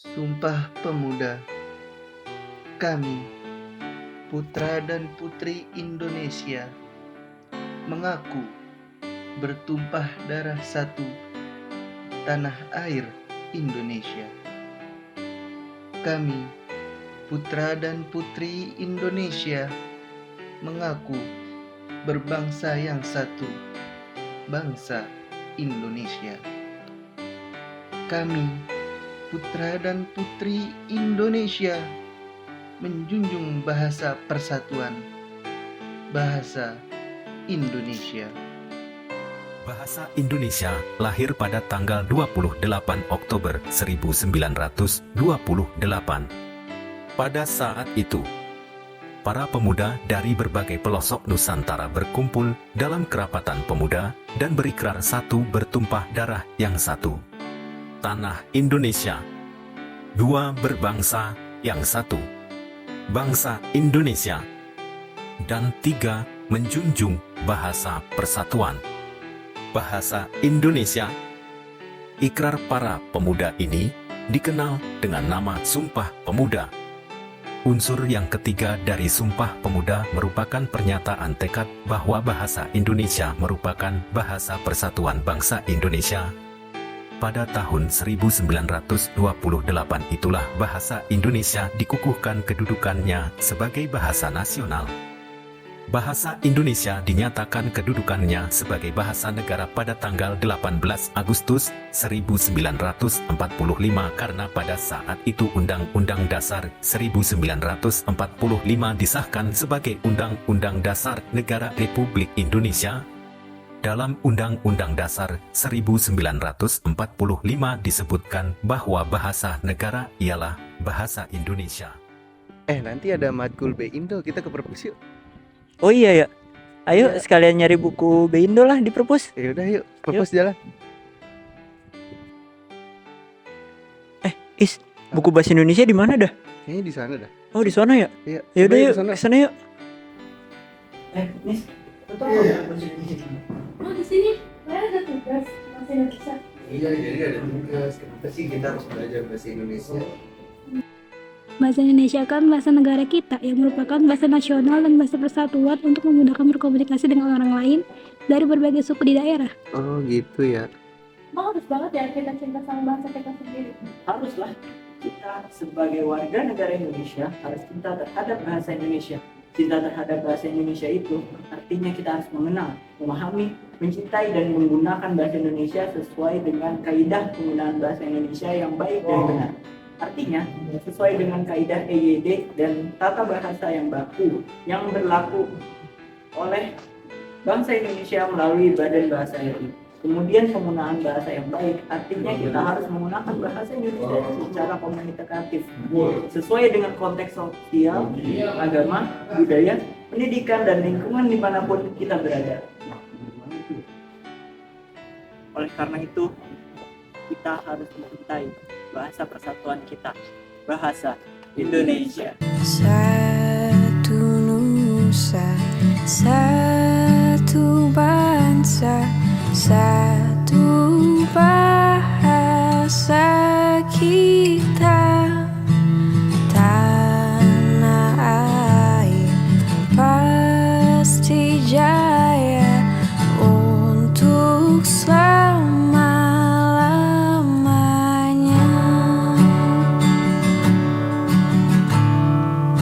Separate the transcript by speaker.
Speaker 1: Sumpah Pemuda. Kami, putra dan putri Indonesia, mengaku bertumpah darah satu tanah air Indonesia. Kami, putra dan putri Indonesia, mengaku berbangsa yang satu, bangsa Indonesia. Kami, putra dan putri Indonesia, menjunjung bahasa persatuan, bahasa Indonesia.
Speaker 2: Bahasa Indonesia lahir pada tanggal 28 Oktober 1928. Pada saat itu, para pemuda dari berbagai pelosok Nusantara berkumpul dalam kerapatan pemuda dan berikrar satu bertumpah darah yang satu. Tanah Indonesia. Dua berbangsa yang satu. Bangsa Indonesia. Dan tiga menjunjung bahasa persatuan. Bahasa Indonesia. Ikrar para pemuda ini dikenal dengan nama Sumpah Pemuda. Unsur yang ketiga dari Sumpah Pemuda merupakan pernyataan tekad bahwa bahasa Indonesia merupakan bahasa persatuan bangsa Indonesia. Pada tahun 1928 itulah bahasa Indonesia dikukuhkan kedudukannya sebagai bahasa nasional. Bahasa Indonesia dinyatakan kedudukannya sebagai bahasa negara pada tanggal 18 Agustus 1945 karena pada saat itu Undang-Undang Dasar 1945 disahkan sebagai Undang-Undang Dasar Negara Republik Indonesia. Dalam Undang-Undang Dasar 1945 disebutkan bahwa bahasa negara ialah bahasa Indonesia.
Speaker 1: Nanti ada matkul Indo, kita ke perpus yuk.
Speaker 3: Oh iya ya. Ayo
Speaker 1: Iya.
Speaker 3: sekalian nyari buku Beindo lah di perpus.
Speaker 1: Ya udah yuk, perpus jalan.
Speaker 3: Is, buku bahasa Indonesia di mana dah?
Speaker 1: Kayaknya di sana dah.
Speaker 3: Oh di sana ya?
Speaker 1: Iya.
Speaker 3: Ya udah
Speaker 1: Coba
Speaker 3: yuk,
Speaker 1: ke sana.
Speaker 3: ke sana yuk. Nis,
Speaker 4: Oh di sini ada tugas bahasa Indonesia.
Speaker 1: Iya, jadi ada tugas. Kenapa sih kita harus belajar bahasa Indonesia?
Speaker 4: Bahasa Indonesia kan bahasa negara kita yang merupakan bahasa nasional dan bahasa persatuan untuk memudahkan berkomunikasi dengan orang lain dari berbagai suku di daerah.
Speaker 1: Oh gitu ya.
Speaker 4: Emang harus banget ya kita cinta sama bahasa kita sendiri.
Speaker 3: haruslah kita sebagai warga negara Indonesia harus cinta terhadap bahasa Indonesia. Cinta terhadap bahasa Indonesia itu artinya kita harus mengenal, memahami, mencintai dan menggunakan bahasa Indonesia sesuai dengan kaidah penggunaan bahasa Indonesia yang baik dan benar. Artinya sesuai dengan kaidah EYD dan tata bahasa yang baku yang berlaku oleh bangsa Indonesia melalui Badan Bahasa RI. Kemudian penggunaan bahasa yang baik artinya kita harus menggunakan bahasa Indonesia secara komunikatif sesuai dengan konteks sosial, agama, budaya, pendidikan dan lingkungan dimanapun kita berada. Oleh karena itu kita harus mencintai bahasa persatuan kita, bahasa Indonesia.
Speaker 5: Satu nusa,